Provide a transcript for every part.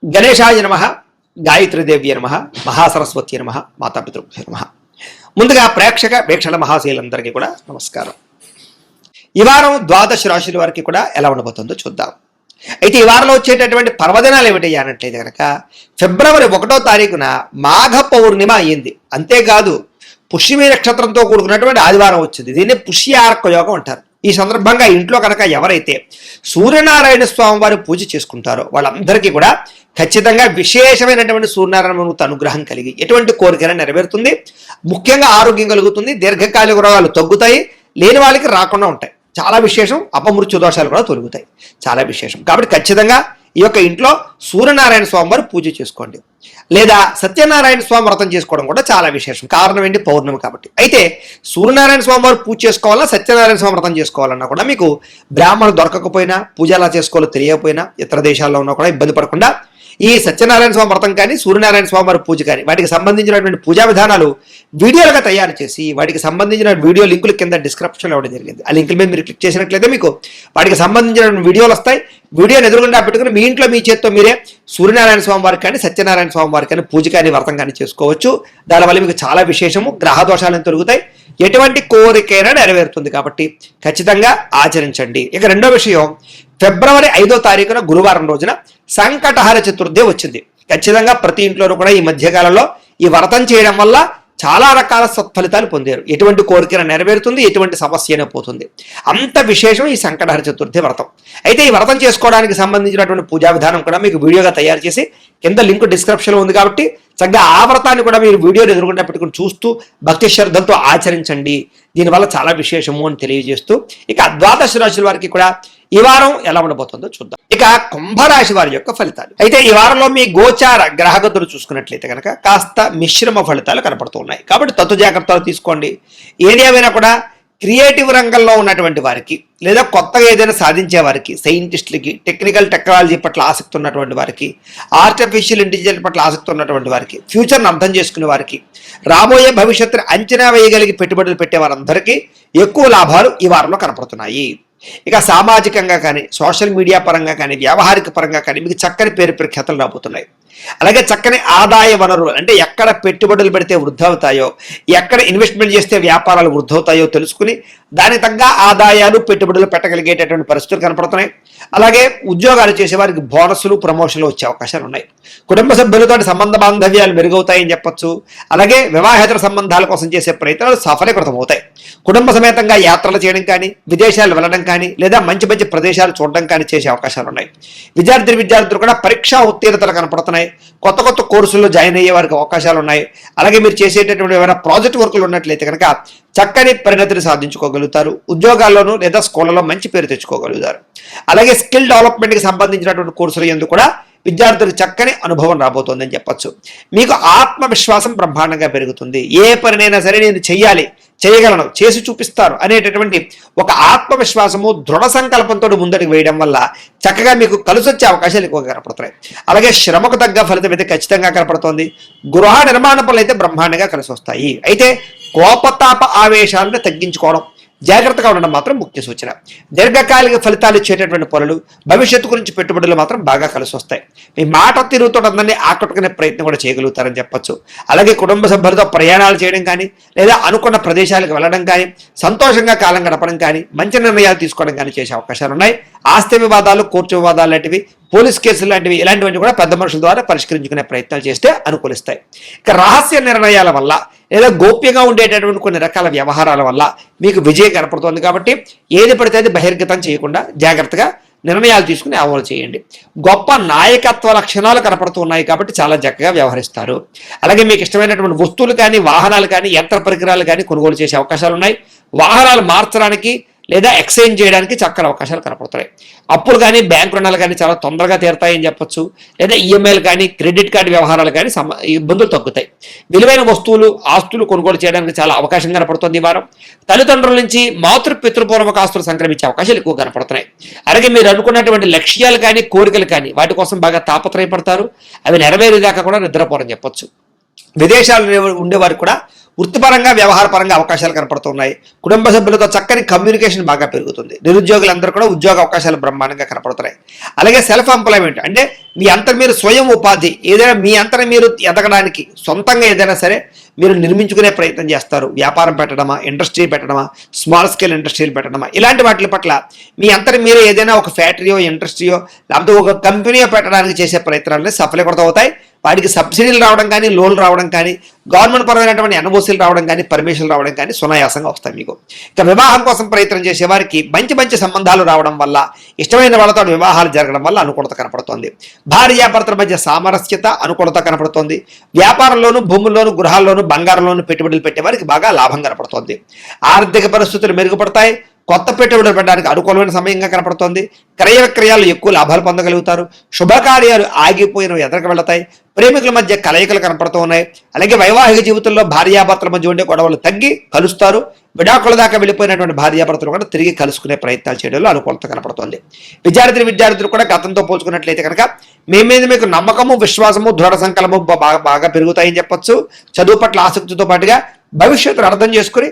గణేశాయ నమః, గాయత్రీదేవ్య నమః, మహాసరస్వతి నమః, మాతాపితృభ్యో నమః. ముందుగా ప్రేక్షక వీక్షణ మహాశీలందరికీ కూడా నమస్కారం. ఈ వారం ద్వాదశ రాశుల వారికి కూడా ఎలా ఉండబోతుందో చూద్దాం. అయితే ఈ వారంలో వచ్చేటటువంటి పర్వదినాలు ఏమిటి అన్నట్లయితే కనుక ఫిబ్రవరి 1వ తారీఖున మాఘ పౌర్ణిమ అయ్యింది. అంతేకాదు పుష్యమి నక్షత్రంతో కూడుకున్నటువంటి ఆదివారం వచ్చింది. దీన్ని పుష్యార్క యోగం అంటారు. ఈ సందర్భంగా ఇంట్లో కనుక ఎవరైతే సూర్యనారాయణ స్వామి వారి పూజ చేసుకుంటారో వాళ్ళందరికీ కూడా ఖచ్చితంగా విశేషమైనటువంటి సూర్యనారాయణ అనుగ్రహం కలిగి ఎటువంటి కోరికైనా నెరవేరుతుంది. ముఖ్యంగా ఆరోగ్యం కలుగుతుంది, దీర్ఘకాలిక రోగాలు తగ్గుతాయి, లేని వాళ్ళకి రాకుండా ఉంటాయి. చాలా విశేషం. అపమృత్యు దోషాలు కూడా తొలుగుతాయి. చాలా విశేషం. కాబట్టి ఖచ్చితంగా ఈ యొక్క ఇంట్లో సూర్యనారాయణ స్వామి వారు పూజ చేసుకోండి, లేదా సత్యనారాయణ స్వామి వ్రతం చేసుకోవడం కూడా చాలా విశేషం. కారణం ఏంటి? పౌర్ణమి కాబట్టి. అయితే సూర్యనారాయణ స్వామి వారు పూజ చేసుకోవాలన్నా సత్యనారాయణ స్వామి వ్రతం చేసుకోవాలన్నా కూడా మీకు బ్రాహ్మణులు దొరకకపోయినా, పూజ ఎలా చేసుకోవాలో తెలియకపోయినా, ఇతర దేశాల్లో ఉన్నా కూడా ఇబ్బంది పడకుండా ఈ సత్యనారాయణ స్వామి వ్రతం కానీ, సూర్యనారాయణ స్వామి వారి పూజ కానీ, వాటికి సంబంధించినటువంటి పూజా విధానాలు వీడియోలుగా తయారు చేసి వాటికి సంబంధించిన వీడియో లింకులు కింద డిస్క్రిప్షన్లో ఇవ్వడం జరిగింది. ఆ లింకుల మీద మీరు క్లిక్ చేసినట్లయితే మీకు వాటికి సంబంధించిన వీడియోలు వస్తాయి. వీడియోని ఎదురుగుండా పెట్టుకుని మీ ఇంట్లో మీ చేత్తో మీరే సూర్యనారాయణ స్వామి వారికి కానీ, సత్యనారాయణ స్వామి వారికి కానీ పూజ కానీ, వ్రతం కానీ చేసుకోవచ్చు. దానివల్ల మీకు చాలా విశేషము. గ్రహ దోషాలను తొలుగుతాయి, ఎటువంటి కోరికైనా నెరవేరుతుంది. కాబట్టి ఖచ్చితంగా ఆచరించండి. ఇక రెండో విషయం, ఫిబ్రవరి 5వ తారీఖున గురువారం రోజున సంకటహర చతుర్థి వచ్చింది. ఖచ్చితంగా ప్రతి ఇంట్లోనూ కూడా ఈ మధ్యకాలంలో ఈ వ్రతం చేయడం వల్ల చాలా రకాల సత్ఫలితాలు పొందారు. ఎటువంటి కోరికన నెరవేరుతుంది, ఎటువంటి సమస్య అయినా పోతుంది. అంత విశేషం ఈ సంకటహర చతుర్థి వ్రతం. అయితే ఈ వ్రతం చేసుకోవడానికి సంబంధించినటువంటి పూజా విధానం కూడా మీకు వీడియోగా తయారు చేసి కింద లింక్ డిస్క్రిప్షన్లో ఉంది. కాబట్టి చక్కగా ఆ వ్రతాన్ని కూడా మీరు వీడియోని ఎదురుకుండా పెట్టుకుని చూస్తూ భక్తి శ్రద్ధలతో ఆచరించండి. దీనివల్ల చాలా విశేషము అని తెలియజేస్తూ ఇక ద్వాదశ రాశుల వారికి కూడా ఈ వారం ఎలా ఉండబోతుందో చూద్దాం. ఇక కుంభరాశి వారి యొక్క ఫలితాలు. అయితే ఈ వారంలో మీ గోచార గ్రహగతులు చూసుకున్నట్లయితే కనుక కాస్త మిశ్రమ ఫలితాలు కనపడుతున్నాయి. కాబట్టి తత్తు జాగ్రత్తలు తీసుకోండి. ఏదేమైనా కూడా క్రియేటివ్ రంగంలో ఉన్నటువంటి వారికి, లేదా కొత్తగా ఏదైనా సాధించే వారికి, సైంటిస్టులకి, టెక్నికల్ టెక్నాలజీ పట్ల ఆసక్తి ఉన్నటువంటి వారికి, ఆర్టిఫిషియల్ ఇంటెలిజెన్స్ పట్ల ఆసక్తి ఉన్నటువంటి వారికి, ఫ్యూచర్ని అర్థం చేసుకునే వారికి, రాబోయే భవిష్యత్తుని అంచనా వేయగలిగి పెట్టుబడులు పెట్టే వారందరికీ ఎక్కువ లాభాలు ఈ వారంలో కనపడుతున్నాయి. ఇక సామాజికంగా కానీ, సోషల్ మీడియా పరంగా కానీ, వ్యావహారిక పరంగా కానీ మీకు చక్కని పేరు ప్రఖ్యాతలు రాబోతున్నాయి. అలాగే చక్కని ఆదాయ వనరులు, అంటే ఎక్కడ పెట్టుబడులు పెడితే వృద్ధి అవుతాయో, ఎక్కడ ఇన్వెస్ట్మెంట్ చేస్తే వ్యాపారాలు వృద్ధి అవుతాయో తెలుసుకుని దానికి తగ్గ ఆదాయాలు, పెట్టుబడులు పెట్టగలిగేటటువంటి పరిస్థితులు కనపడుతున్నాయి. అలాగే ఉద్యోగాలు చేసేవారికి బోనస్లు, ప్రమోషన్లు వచ్చే అవకాశాలు ఉన్నాయి. కుటుంబ సభ్యులతో సంబంధ బాంధవ్యాలు మెరుగవుతాయని చెప్పొచ్చు. అలాగే వివాహేతర సంబంధాల కోసం చేసే ప్రయత్నాలు సఫలీకృతం అవుతాయి. కుటుంబ సమేతంగా యాత్రలు చేయడం కానీ, విదేశాలు వెళ్ళడం కానీ, లేదా మంచి మంచి ప్రదేశాలు చూడడం కానీ చేసే అవకాశాలు ఉన్నాయి. విద్యార్థులు కూడా పరీక్షా ఉత్తీర్ణతలు కనపడుతున్నాయి. కొత్త కొత్త కోర్సుల్లో జాయిన్ అయ్యే వారికి అవకాశాలు ఉన్నాయి. అలాగే మీరు చేసేటటువంటి ఏమైనా ప్రాజెక్ట్ వర్కులు ఉన్నట్లయితే కనుక చక్కని పరిణతిని సాధించుకోగలుగుతారు. ఉద్యోగాల్లోనూ లేదా స్కూళ్ళలో మంచి పేరు తెచ్చుకోగలుగుతారు. అలాగే స్కిల్ డెవలప్మెంట్కి సంబంధించినటువంటి కోర్సులు ఎందుకు కూడా విద్యార్థులకు చక్కని అనుభవం రాబోతోందని చెప్పొచ్చు. మీకు ఆత్మవిశ్వాసం బ్రహ్మాండంగా పెరుగుతుంది. ఏ పనినైనా సరే నేను చెయ్యాలి, చేయగలను, చేసి చూపిస్తారు అనేటటువంటి ఒక ఆత్మవిశ్వాసము, దృఢ సంకల్పంతో ముందడికి వేయడం వల్ల చక్కగా మీకు కలిసొచ్చే అవకాశాలు ఎక్కువగా కనపడుతున్నాయి. అలాగే శ్రమకు తగ్గ ఫలితం అయితే ఖచ్చితంగా కనపడుతోంది. గృహ నిర్మాణ పనులు అయితే బ్రహ్మాండంగా కలిసి వస్తాయి. అయితే కోపతాప ఆవేశాలను తగ్గించుకోవడం, జాగ్రత్తగా ఉండడం మాత్రం ముఖ్య సూచన. దీర్ఘకాలిక ఫలితాలు ఇచ్చేటటువంటి పనులు, భవిష్యత్తు గురించి పెట్టుబడులు మాత్రం బాగా కలిసి వస్తాయి. మీ మాట తీరుతో అందరినీ ఆకట్టుకునే ప్రయత్నం కూడా చేయగలుగుతారని చెప్పొచ్చు. అలాగే కుటుంబ సభ్యులతో ప్రయాణాలు చేయడం కానీ, లేదా అనుకున్న ప్రదేశాలకు వెళ్ళడం కానీ, సంతోషంగా కాలం గడపడం కానీ, మంచి నిర్ణయాలు తీసుకోవడం కానీ చేసే అవకాశాలు ఉన్నాయి. ఆస్తి వివాదాలు, కోర్టు వివాదాలు లాంటివి, పోలీస్ కేసులు లాంటివి, ఇలాంటివన్నీ కూడా పెద్ద మనుషుల ద్వారా పరిష్కరించుకునే ప్రయత్నాలు చేస్తే అనుకూలిస్తాయి. ఇక రహస్య నిర్ణయాల వల్ల, లేదా గోప్యంగా ఉండేటటువంటి కొన్ని రకాల వ్యవహారాల వల్ల మీకు విజయం కనపడుతుంది. కాబట్టి ఏది పడితే అది బహిర్గతం చేయకుండా జాగ్రత్తగా నిర్ణయాలు తీసుకుని అమలు చేయండి. గొప్ప నాయకత్వ లక్షణాలు కనపడుతున్నాయి కాబట్టి చాలా చక్కగా వ్యవహరిస్తారు. అలాగే మీకు ఇష్టమైనటువంటి వస్తువులు కానీ, వాహనాలు కానీ, యంత్ర పరికరాలు కానీ కొనుగోలు చేసే అవకాశాలు ఉన్నాయి. వాహనాలు మార్చడానికి లేదా ఎక్స్చేంజ్ చేయడానికి చక్కని అవకాశాలు కనపడుతున్నాయి. అప్పులు కానీ, బ్యాంక్ రుణాలు కానీ చాలా తొందరగా తీరుతాయని చెప్పొచ్చు. లేదా ఈఎంఐలు కానీ, క్రెడిట్ కార్డు వ్యవహారాలు కానీ ఇబ్బందులు తగ్గుతాయి. విలువైన వస్తువులు, ఆస్తులు కొనుగోలు చేయడానికి చాలా అవకాశం కనపడుతుంది ఈ వారం. తల్లిదండ్రుల నుంచి పితృపూర్వక ఆస్తులు సంక్రమించే అవకాశాలు ఎక్కువ కనపడుతున్నాయి. అలాగే మీరు అనుకున్నటువంటి లక్ష్యాలు కానీ, కోరికలు కానీ వాటి కోసం బాగా తాపత్రయపడతారు. అవి నెరవేరేదాకా కూడా నిద్రపోరని చెప్పొచ్చు. విదేశాల్లో ఉండేవారికి కూడా వృత్తిపరంగా వ్యవహారపరంగా అవకాశాలు కనపడుతున్నాయి. కుటుంబ సభ్యులతో చక్కని కమ్యూనికేషన్ బాగా పెరుగుతుంది. నిరుద్యోగులందరూ కూడా ఉద్యోగ అవకాశాలు బ్రహ్మాండంగా కనపడుతున్నాయి. అలాగే సెల్ఫ్ ఎంప్లాయ్మెంట్ అంటే మీ అంతట మీరు స్వయం ఉపాధి, ఏదైనా మీ అంతట మీరు ఎదగడానికి సొంతంగా ఏదైనా సరే మీరు నిర్మించుకునే ప్రయత్నం చేస్తారు. వ్యాపారం పెట్టడమా, ఇండస్ట్రీ పెట్టడమా, స్మాల్ స్కేల్ ఇండస్ట్రీలు పెట్టడమా, ఇలాంటి వాటి పట్ల మీ అంతటి మీరు ఏదైనా ఒక ఫ్యాక్టరీయో, ఇండస్ట్రీయో, లేకపోతే ఒక కంపెనీయో పెట్టడానికి చేసే ప్రయత్నాలని సఫలీకృతమవుతాయి. వాటికి సబ్సిడీలు రావడం కానీ, లోన్లు రావడం కానీ, గవర్నమెంట్ పరమైనటువంటి ఎన్ఓసీలు రావడం కానీ, పర్మిషన్లు రావడం కానీ సునాయాసంగా వస్తాయి మీకు. ఇక వివాహం కోసం ప్రయత్నం చేసే వారికి మంచి మంచి సంబంధాలు రావడం వల్ల, ఇష్టమైన వాళ్ళతో వివాహాలు జరగడం వల్ల అనుకూలత కనపడుతోంది. భార్యాభర్తల మధ్య సామరస్యత, అనుకూలత కనపడుతోంది. వ్యాపారంలోను, భూముల్లోను, గృహాల్లోను, బంగారంలోను పెట్టుబడులు పెట్టే వారికి బాగా లాభం కనపడుతోంది. ఆర్థిక పరిస్థితులు మెరుగుపడతాయి. కొత్త పెట్టుబడులు పెట్టడానికి అనుకూలమైన సమయంగా కనపడుతోంది. క్రయ విక్రయాలు ఎక్కువ లాభాలు పొందగలుగుతారు. శుభకార్యాలు ఆగిపోయినవి ఎదరికి వెళతాయి. ప్రేమికుల మధ్య కలయికలు కనపడుతూ ఉన్నాయి. అలాగే వైవాహిక జీవితంలో భార్యాభర్తల మధ్య ఉండే గొడవలు తగ్గి కలుస్తారు. విడాకుల దాకా వెళ్ళిపోయినటువంటి భార్యాభర్తలు కూడా తిరిగి కలుసుకునే ప్రయత్నాలు చేయడంలో అనుకూలత కనపడుతోంది. విద్యార్థులు కూడా గతంతో పోల్చుకున్నట్లయితే కనుక మీ మీద మీకు నమ్మకము, విశ్వాసము, దృఢ సంకల్పము బాగా పెరుగుతాయని చెప్పొచ్చు. చదువు పట్ల ఆసక్తితో పాటుగా భవిష్యత్తును అర్థం చేసుకుని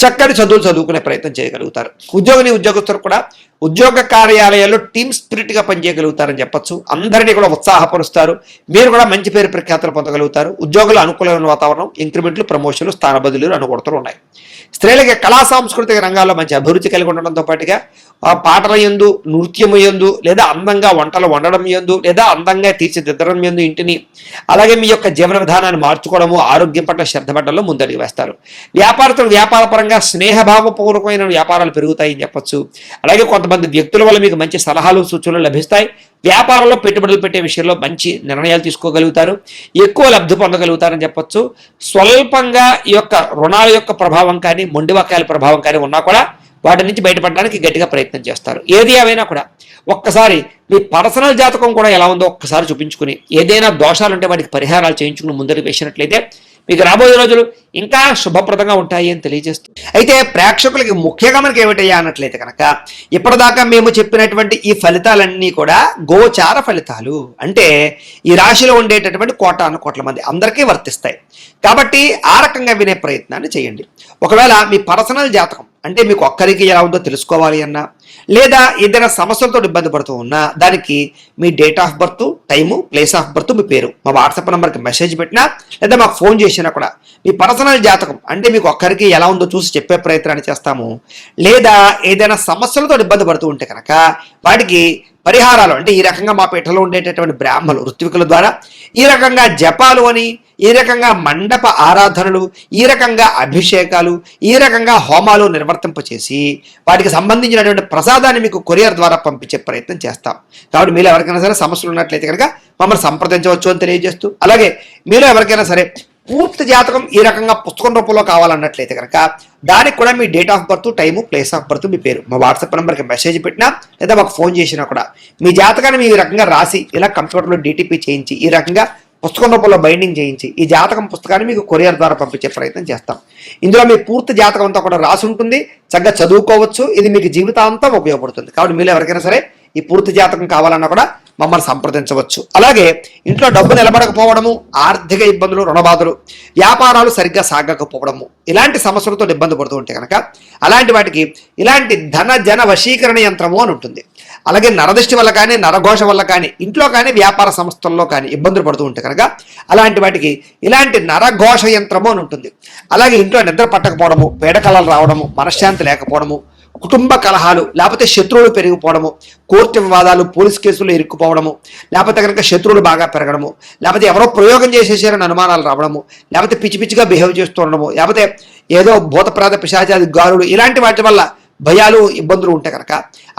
చక్కటి చదువులు చదువుకునే ప్రయత్నం చేయగలుగుతారు. ఉద్యోగస్తులు కూడా ఉద్యోగ కార్యాలయాల్లో టీమ్ స్పిరిట్గా పనిచేయగలుగుతారని చెప్పొచ్చు. అందరినీ కూడా ఉత్సాహపరుస్తారు. మీరు కూడా మంచి పేరు ప్రఖ్యాతులు పొందగలుగుతారు. ఉద్యోగులు అనుకూలమైన వాతావరణం, ఇంక్రిమెంట్లు, ప్రమోషన్లు, స్థాన బదిలీలు అనుకూలతలు ఉన్నాయి. స్త్రీలకి కళా సాంస్కృతిక రంగాల్లో మంచి అభిరుచి కలిగి ఉండడంతో పాటుగా పాటల యందు, నృత్యము యందు, లేదా అందంగా వంటలు వండడం యందు, లేదా అందంగా తీర్చిదిద్దడం యందు ఇంటిని, అలాగే మీ యొక్క జీవన విధానాన్ని మార్చుకోవడము, ఆరోగ్యం పట్ల శ్రద్ధ పడ్డంలో ముందడుగు వేస్తారు. వ్యాపారస్తులు వ్యాపారపరంగా స్నేహభావపూర్వకమైన వ్యాపారాలు పెరుగుతాయని చెప్పొచ్చు. అలాగే కొంతమంది వ్యక్తుల వల్ల మీకు మంచి సలహాలు, సూచనలు లభిస్తాయి. వ్యాపారంలో పెట్టుబడులు పెట్టే విషయంలో మంచి నిర్ణయాలు తీసుకోగలుగుతారు. ఎక్కువ లబ్ధి పొందగలుగుతారని చెప్పొచ్చు. స్వల్పంగా ఈ యొక్క రుణాల యొక్క ప్రభావం కానీ, మొండివకాయల ప్రభావం కానీ ఉన్నా కూడా వాటి నుంచి బయటపడడానికి గట్టిగా ప్రయత్నం చేస్తారు. ఏది ఏమైనా కూడా ఒక్కసారి మీ పర్సనల్ జాతకం కూడా ఎలా ఉందో ఒక్కసారి చూపించుకుని, ఏదైనా దోషాలుంటే వాటికి పరిహారాలు చేయించుకుని ముందరికి వేసినట్లయితే మీకు రాబోయే రోజులు ఇంకా శుభప్రదంగా ఉంటాయి అని తెలియజేస్తూ, అయితే ప్రేక్షకులకి ముఖ్యంగా మనకి ఏమిటయ్యా అన్నట్లయితే కనుక ఇప్పటిదాకా మేము చెప్పినటువంటి ఈ ఫలితాలన్నీ కూడా గోచార ఫలితాలు. అంటే ఈ రాశిలో ఉండేటటువంటి కోటాను మంది అందరికీ వర్తిస్తాయి. కాబట్టి ఆ రకంగా వినే ప్రయత్నాన్ని చేయండి. ఒకవేళ మీ పర్సనల్ జాతకం అంటే మీకు ఒక్కరికి ఎలా ఉందో తెలుసుకోవాలి అన్నా, లేదా ఏదైనా సమస్యలతో ఇబ్బంది పడుతూ ఉన్నా, దానికి మీ date of birth, time, place of birth, మీ పేరు మా వాట్సాప్ నెంబర్కి మెసేజ్ పెట్టినా, లేదా మాకు ఫోన్ చేసినా కూడా మీ పర్సనల్ జాతకం అంటే మీకు ఒక్కరికి ఎలా ఉందో చూసి చెప్పే ప్రయత్నాన్ని చేస్తాము. లేదా ఏదైనా సమస్యలతో ఇబ్బంది పడుతూ ఉంటే కనుక వాటికి పరిహారాలు అంటే ఈ రకంగా మా పీఠలో ఉండేటటువంటి బ్రాహ్మణులు, ఋత్వికుల ద్వారా ఈ రకంగా జపాలు అని, ఈ రకంగా మండప ఆరాధనలు, ఈ రకంగా అభిషేకాలు, ఈ రకంగా హోమాలు నిర్వర్తింపచేసి వాటికి సంబంధించినటువంటి ప్రసాదాన్ని మీకు కొరియర్ ద్వారా పంపించే ప్రయత్నం చేస్తాం. కాబట్టి మీరు ఎవరికైనా సరే సమస్యలు ఉన్నట్లయితే కనుక మమ్మల్ని సంప్రదించవచ్చు అని తెలియజేస్తూ, అలాగే మీరు ఎవరికైనా సరే పూర్తి జాతకం ఈ రకంగా పుస్తకం రూపంలో కావాలన్నట్లయితే కనుక దానికి కూడా మీ date of birth, time, place of birth, మీ పేరు మా వాట్సాప్ నెంబర్కి మెసేజ్ పెట్టినా, లేదా మాకు ఫోన్ చేసినా కూడా మీ జాతకాన్ని మీ రకంగా రాసి ఇలా కంప్యూటర్లో డిటిపి చేయించి ఈ రకంగా పుస్తకం రూపంలో బైండింగ్ చేయించి ఈ జాతకం పుస్తకాన్ని మీకు కొరియర్ ద్వారా పంపించే ప్రయత్నం చేస్తాం. ఇందులో మీ పూర్తి జాతకం అంతా కూడా రాసి ఉంటుంది. చక్కగా చదువుకోవచ్చు. ఇది మీకు జీవితాంతం ఉపయోగపడుతుంది. కాబట్టి మీరు ఎవరికైనా సరే ఈ పూర్తి జాతకం కావాలన్నా కూడా మమ్మల్ని సంప్రదించవచ్చు. అలాగే ఇంట్లో డబ్బు నిలబడకపోవడము, ఆర్థిక ఇబ్బందులు, రుణబాధలు, వ్యాపారాలు సరిగ్గా సాగకపోవడము, ఇలాంటి సమస్యలతో ఇబ్బంది పడుతూ ఉంటే కనుక అలాంటి వాటికి ఇలాంటి ధన జన వశీకరణ యంత్రము అని ఉంటుంది. అలాగే నరదృష్టి వల్ల కానీ, నరఘోష వల్ల కానీ, ఇంట్లో కానీ, వ్యాపార సంస్థల్లో కానీ ఇబ్బందులు పడుతూ ఉంటే కనుక అలాంటి వాటికి ఇలాంటి నరఘోష యంత్రము అని ఉంటుంది. అలాగే ఇంట్లో నిద్ర పట్టకపోవడము, పీడకలలు రావడము, మనశ్శాంతి లేకపోవడము, కుటుంబ కలహాలు, లేకపోతే శత్రువులు పెరిగిపోవడము, కోర్టు వివాదాలు, పోలీస్ కేసులు ఇరుక్కుపోవడము, లేకపోతే కనుక శత్రువులు బాగా పెరగడము, లేకపోతే ఎవరో ప్రయోగం చేసేసారని అనుమానాలు రావడము, లేకపోతే పిచ్చి పిచ్చిగా బిహేవ్ చేస్తూ ఉండడము, లేకపోతే ఏదో భూతప్రాత పిశాచాది గారులు, ఇలాంటి వాటి వల్ల భయాలు, ఇబ్బందులు ఉంటాయి కనుక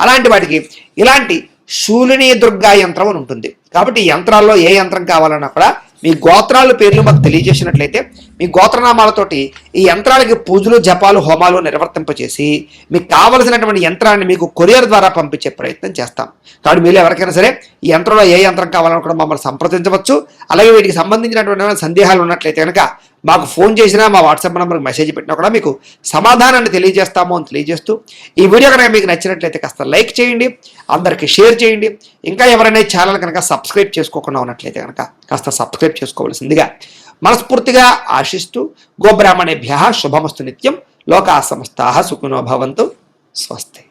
అలాంటి వాటికి ఇలాంటి శూలిని దుర్గా యంత్రం అని ఉంటుంది. కాబట్టి ఈ యంత్రాల్లో ఏ యంత్రం కావాలన్నా కూడా మీ గోత్రాల పేర్లు మాకు తెలియజేసినట్లయితే మీ గోత్రనామాలతోటి ఈ యంత్రాలకి పూజలు, జపాలు, హోమాలు నిర్వర్తింపచేసి మీకు కావలసినటువంటి యంత్రాన్ని మీకు కొరియర్ ద్వారా పంపించే ప్రయత్నం చేస్తాం. కాబట్టి మీరు ఎవరికైనా సరే ఈ యంత్రంలో ఏ యంత్రం కావాలని కూడా మమ్మల్ని సంప్రదించవచ్చు. అలాగే వీటికి సంబంధించినటువంటి సందేహాలు ఉన్నట్లయితే కనుక మాకు ఫోన్ చేసినా, మా వాట్సాప్ నెంబర్కి మెసేజ్ పెట్టినా కూడా మీకు సమాధానాన్ని తెలియజేస్తాము అని తెలియజేస్తూ, ఈ వీడియో కనుక మీకు నచ్చినట్లయితే కాస్త లైక్ చేయండి, అందరికీ షేర్ చేయండి. ఇంకా ఎవరైనా ఛానల్ కనుక సబ్స్క్రైబ్ చేసుకోకుండా ఉన్నట్లయితే కనుక కాస్త సబ్స్క్రైబ్ చేసుకోవాల్సిందిగా మనస్ఫూర్తిగా ఆశిస్తూ గోబ్రాహ్మణేభ్య శుభమస్తు నిత్యం. లోకా సమస్తాః సుఖినో భవంతు. స్వస్తి.